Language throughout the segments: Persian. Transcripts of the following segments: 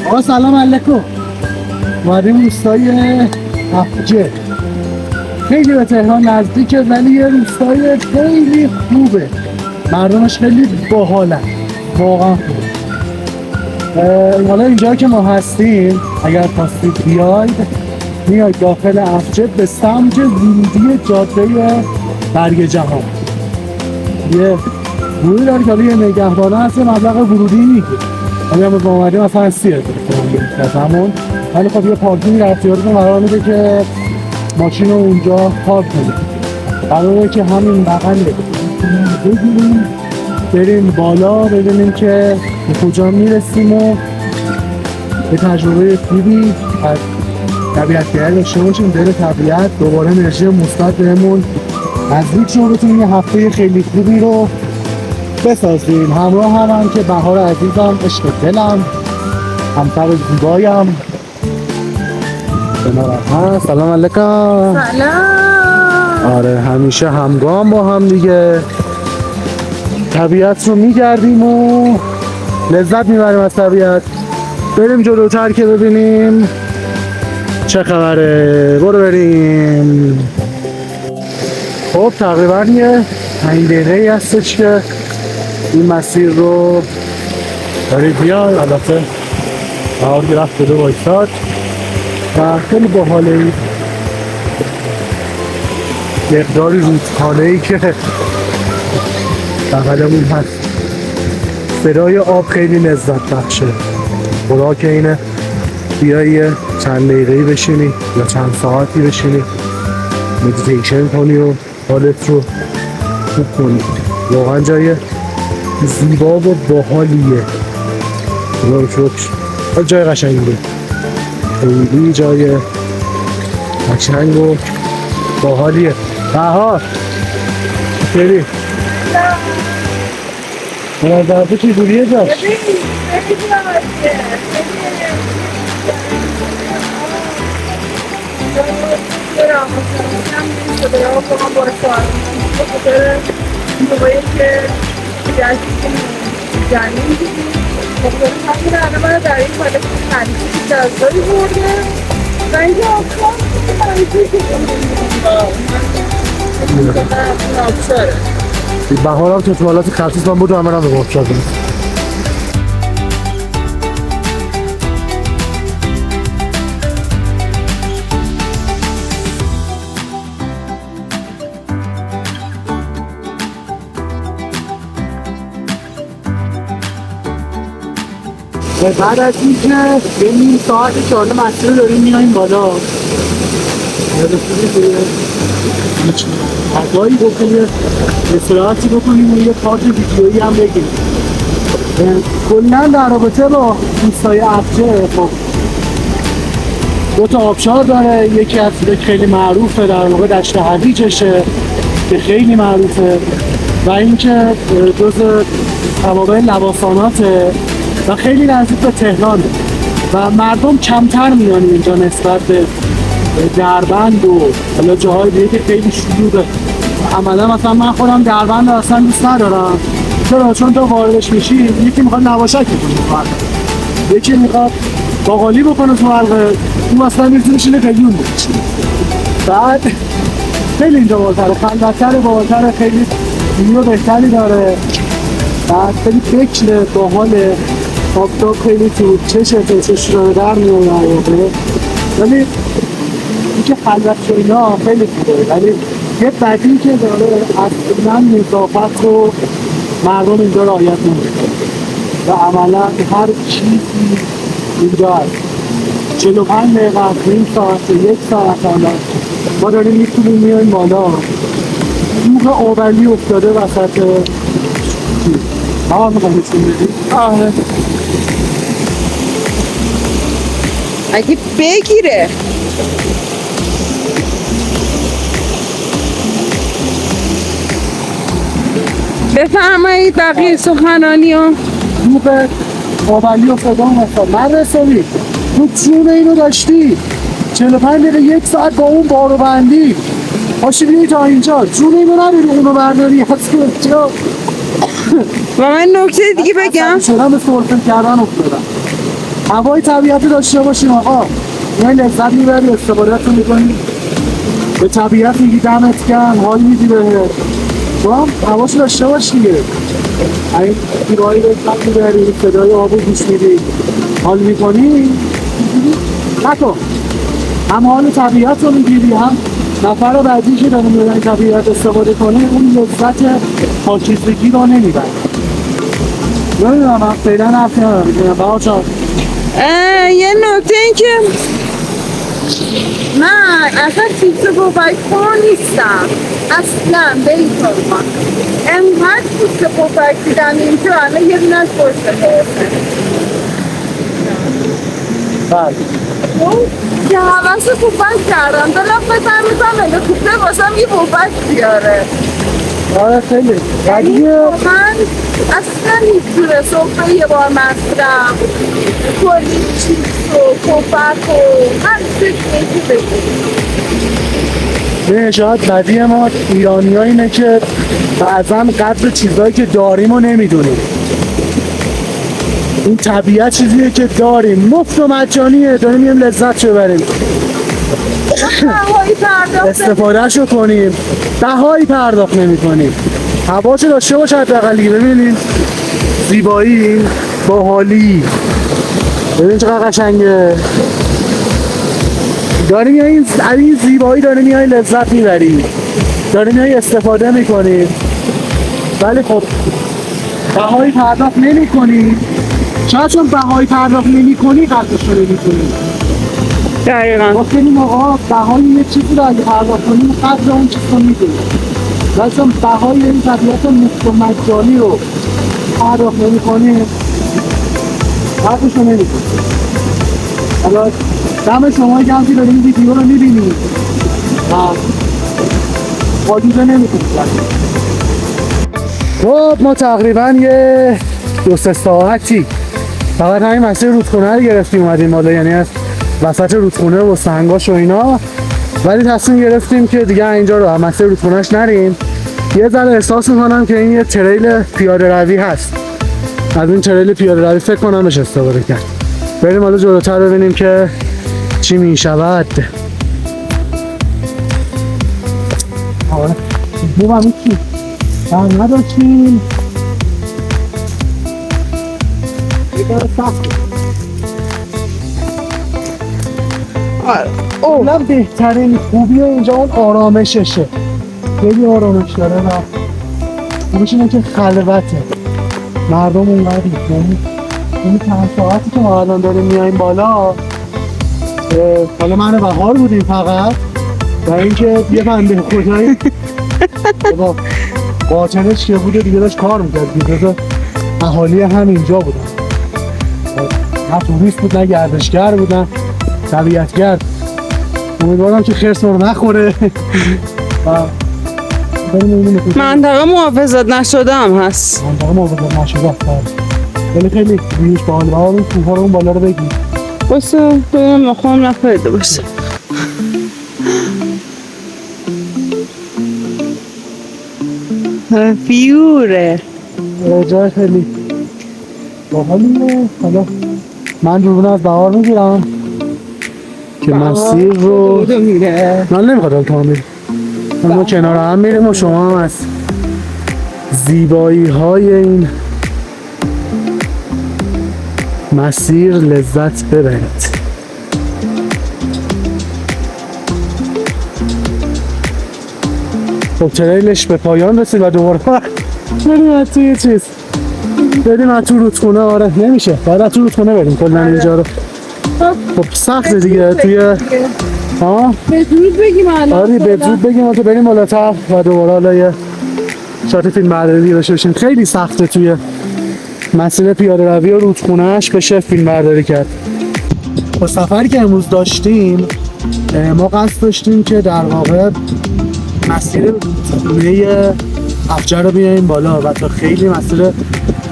آقا سلام علیکم. اومدیم روستای افجه. خیلی به تهران نزدیکه ولی یه روستای خیلی خوبه. مردمش خیلی باحالن. واقعا خوبه. حالا اینجا که ما هستیم اگر خواستید بیاید میاید داخل افجه به سمت ورودی جاده برگ جهان. یه ورودی داره که حالا یه نگهبانه هست مبلغ ورودی میگه. همین با اومدیم اصلا 30,000 از همون. ولی خب یه پارکینگ در اختیارتون قرار میده که ماشین رو اونجا پارک کنید. قراره که همین بغله بگیریم بریم بالا ببینیم که به کجا میرسیم و به تجربه خوبی از طبیعت‌گرد داشته باشیم. در طبیعت دوباره انرژی مثبت بهمون نزدیک شو بتونیم یه هفته خیلی خوبی رو بسازیم. همراه هم که بهار عزیزم، عشق دلم، همسر زیبایم کنارم هست. سلام علیکم. سلام. آره همیشه همگام با هم دیگه طبیعت رو میگردیم و لذت میبریم از طبیعت. بریم جلوتر که ببینیم چه خبره. برو بریم. خب تقریبا یه 5 دقیقه‌ای هستش که این مسیر رو دارید بیاد. البته بهار گرفت شده وایساد و خیلی باحاله. مقداری رودخانه‌ای که بغلمون هست، صدای آب خیلی لذت بخشه. خدا که اینه بیایی چند دقیقه‌ای بشینی یا چند ساعتی بشینی مدیتیشن کنی و حالت رو خوب کنی. واقعا جای زیبا و باحالیه. خدا رو شکر. جای قشنگیه. خیلی جای قشنگ و باحالیه. بهار خیلی من دفعه چی جوریه جاش؟ بهارم که تو حالت خصیص من بود و همه رو به آبشار کنم. بعد از اینکه به نیم ساعت چهارده مسیر رو داریم میاییم بالا غذایی بکنیم، استراحتی بکنیم و یه کارت ویدیویی هم بگیریم. کلاً در رابطه با روستای افجه خب 2 تا آبشار داره. یکی از خیلی معروفه در واقع دشت هویجشه که خیلی معروفه و اینکه جز توابع لواساناته و خیلی نزدیک به تهرانه و مردم کمتر میان اینجا نسبت به دربند و حالا جاهای دیگه که خیلی شلوغه. عملا مثلا من خودم دربند اصلا دوست ندارم. چرا؟ چون تو واردش میشی یکی میخواد نواشک بکنه، یکی میخواد باقالی بکنه تو حلقه، اون مثلا میتونه شینه قلیون بکنه. بعد خیلی اینجا بالتره، خلوت‌تره، بالتره، خیلی ویو بهتری داره. بعد خیلی فکر باحاله. آفتاب خیلی تو چش رو در میاره. ولی اینکه خلوت و اینا خیلی خوبه. ولی یه بدی که داره اصلا نظافت رو مردم اینجا رعایت نمی‌کنن و عملا هر چیزی اینجا هست. 45 دقیقه، نیم ساعت، 1 ساعت حالا ما داریم میتونیم میاییم بالا. روح آبلی افتاده وسط چیز. ما میخوایم چون بدیم؟ آره اگه بگیره بفرمایید بقیه سخنانی ها. روح آبلی افتاده مثلا من رسوی تو چون اینو داشتی 45 دقیقه 1 ساعت با اون بارو بندی پاشی بیایی تا اینجا جون اینو نبیری اونو برداری از کجا. و من نکته دیگه بگم شدم به سرفه کردن افتادم. هوای طبیعت داشته باشیم آقا، یه لذت میبری، استفادهتون میکنی، به طبیعت میگی دمت گرم، حال میدی بهت، تو هم هواشو داشته باش دیگه. این پیرایی لذت میبری، صدای آبو گوش میدی، حال میکنی، نکن. هم حال طبیعت رو میگیری، هم نفر بعدی که داره میرن طبیعت استفاده کنه اون لذت پاکیزگی رو نمیبره. نمیدونم، من فعلا حرفی ندارم میگم بها جان. یه نکته این که من اصلا چیپس پفک نیستم اصلا، بیتون من انقدر چیپس پفک دیدم اینجا الان یه دونه از پشته بله که حوث پفک کردم دلم بفهمیدم اگه کوپه واسم یه پفک بیاره. آره خیلی یعنی بعدیه. من اصلا هیچ صبح یه بار مصرم کلی چیپس و پفک و هر چیزی که بگیم. نه شاید بدی ما ایرانی ها اینه که بعضا قدر چیزهایی که داریم رو نمیدونیم. این طبیعت چیزیه که داریم، مفت و مجانیه، داریم میریم لذت ببریم، استفادهش رو کنیم، بهایی پرداخت نمی کنیم. هواشو داشته باشه حداقل. ببینید زیبایی، باحالی، ببین چقدر قشنگه. داریم این زیبایی داریم میای لذت میبریم، داریم میای استفاده میکنیم، ولی خب بهایی پرداخت نمی کنیم. شاید چون بهایی پرداخت نمی کنی قدرش رو نمی کنی. دقیقا واسه این آقا بهای یه چیزی رو اگه پرداخت کنیم قدر اون چیز رو میدونیم، ولی چون بهای این طبیعت مفت و مجانی رو پرداخت نمی کنیم قدرش رو نمی کنیم. حالا دم شما گم که داریم این ویدیو رو میبینیم و حادیده نمی کنیم. خب ما تقریبا یه 2-3 ساعتی فقط همین مسیر رودخونه رو گرفتیم اومدیم بالا، یعنی از وسط رودخونه و سنگاش و اینا، ولی تصمیم گرفتیم که دیگه اینجا رو مسیر رودخونهش نریم. یه ذره احساس میکنم که این یه تریل پیاده روی هست، از این تریل پیاده روی فکر کنم بهش استفاده کرد. بریم حالا جلوتر ببینیم که چی میشود. آره خوب هم هیچی هم نداشتیم، یه سخت اونم بهترین خوبی اینجا اون آرامششه، خیلی آرامش داره و خوبش اینه که خلوته، مردم اونقدر یعنی این چند ساعتی که ما الان داریم میاییم بالا، حالا من و بهار بودیم فقط و اینکه یه بنده خدایی با باطنش که بوده دیگه داشت کار میکرد دیگه، اهالی همینجا بودن، نه توریست بود نه گردشگر بودن، طبیعتگرد. امیدوارم که خرس رو نخوره و منطقه محافظت نشده هم هست. منطقه محافظت نشده هست، ولی خیلی ویوش باحال. و اون کوه رو اون بالا رو بگی بسه ببینم مخوام نخوریده باشه. فیوره جای خیلی باحالیه. حالا من جورونه از بهار میگیرم که مسیر رو من نمیخواد کامل ما کنار هم میریم و شما هم از زیبایی های این مسیر لذت ببرید. خب تریلش به پایان رسید و دوباره بریم از توی چیز بریم از تو رودخونه. آره نمیشه، باید از تو رودخونه بریم کلن اینجا رو. خب سخته دیگه توی بدرود بگیم الان. آره بدرود بگیم تو بریم بالاتر و دوباره حالا یه شات فیلم برداری داشته باشیم. خیلی سخته توی مسیر پیاده روی و رودخونه‌اش بشه فیلم برداری کرد. با سفری که امروز داشتیم ما قصد داشتیم که در واقع مسیر رودخونه افجر رو بیاییم بالا و تا خیلی مسیر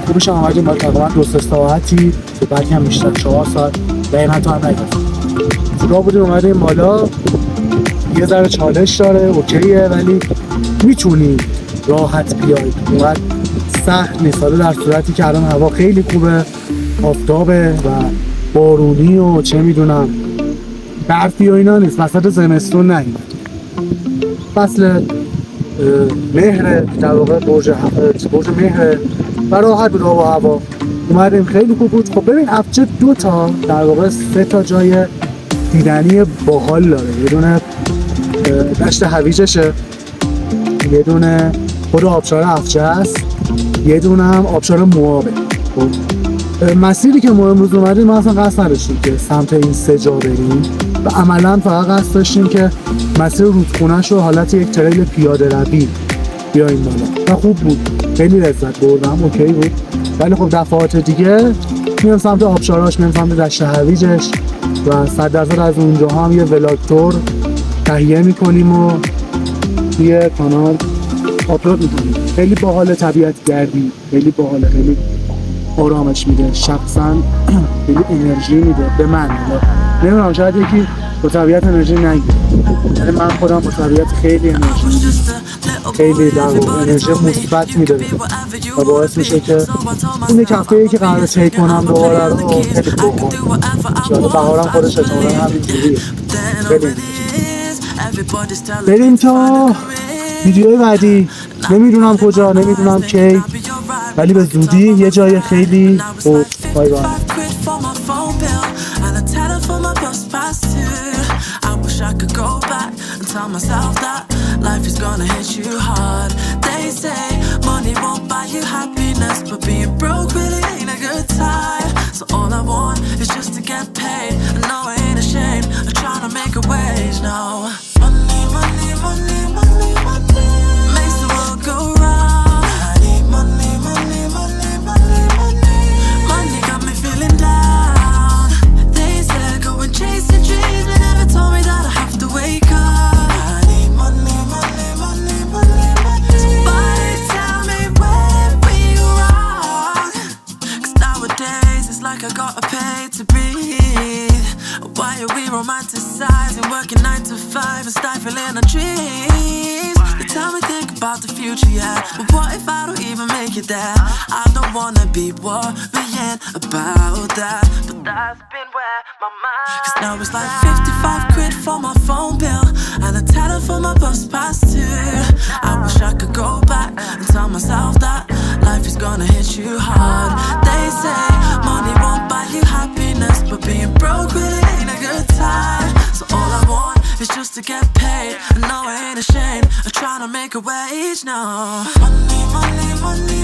خوبش هم آمدیم بالا، تقریبا 2-3 ساعتی بلکه هم بیشتر 4 ساعت دقیقا تا هم نگفتیم را بودیم اومدیم بالا. یه ذره چالش داره اوکیه ولی میتونی راحت بیای، اونقدر سخت نیست. حالا در صورتی که الان هوا خیلی خوبه، آفتابه و بارونی و چه میدونم برفی و اینا نیست، وسط زمستون نیست، فصل مهر در واقع برج مهر و راحت بود آب و هوا. اومدیم خیلی خوب بود. خب ببین افچه 2 تا در واقع 3 تا جای دیدنی باحال داره. یه دونه دشت هویجشه، یه دونه خود آبشار افچه است، یه دونه هم آبشار موآبه. خب مسیری که ما امروز اومدیم ما اصلا قصد نداشتیم که سمت این 3 جا بریم و عملا فقط قصد داشتیم که مسیر رودخونه‌ش رو حالت یک تریل پیاده روی بیاییم بالا و خوب بود، خیلی لذت بردم، اوکی بود. ولی خب دفعات دیگه میام سمت آبشاراش، میام سمت دشت هویجش و 100% از اونجا هم یه ولاگ تور تهیه میکنیم و توی کانال آپلود میکنیم. خیلی باحال، طبیعت گردی خیلی باحاله، خیلی آرامش میده، شخصا خیلی انرژی میده به من. نمیدونم شاید یکی با طبیعت انرژی نگیره، یعنی من خودم با طبیعت خیلی انرژی میده، خیلی در انرژی مثبت میده و باعث میشه که این یک هفته‌ای که قراره طی کنم دوباره رو خیلی خوب شاید بهارم خودش احتمالاً همینجوریه. بریم تا ویدیوی بعدی، نمیدونم کجا، نمیدونم کی، ولی به زودی یه جای خیلی خوب. بای بای. I could go back and tell myself that life is gonna hit you hard. They say money won't buy you happiness, but being broke really ain't a good time. So all I want is just to get paid, and no, I ain't ashamed of trying to make a wage. No, money, money, money, money, money makes the world go round. I need money, money, money, money, money. Money got me feeling down. They said go and chase your dreams, but never told me that I have to wake up. I need money, money, money, money, money. Somebody tell me where we go wrong, 'cause nowadays it's like I gotta pay to breathe. Why are we romanticizing working 9 to 5 and stifling our dreams? They tell me think about the future, yeah, but what if I don't even make it there? I don't wanna be worrying about that, but that's been where my mind. 'Cause now it's like 55 quid for my phone bill and a tenner for my bus pass too. I wish I could go back and tell myself that life is gonna hit you hard. They say money won't buy you happiness, but being broke really ain't a good time. So all I want is just to get paid, and no, I ain't ashamed of trying to make a wage. No, money, money, money,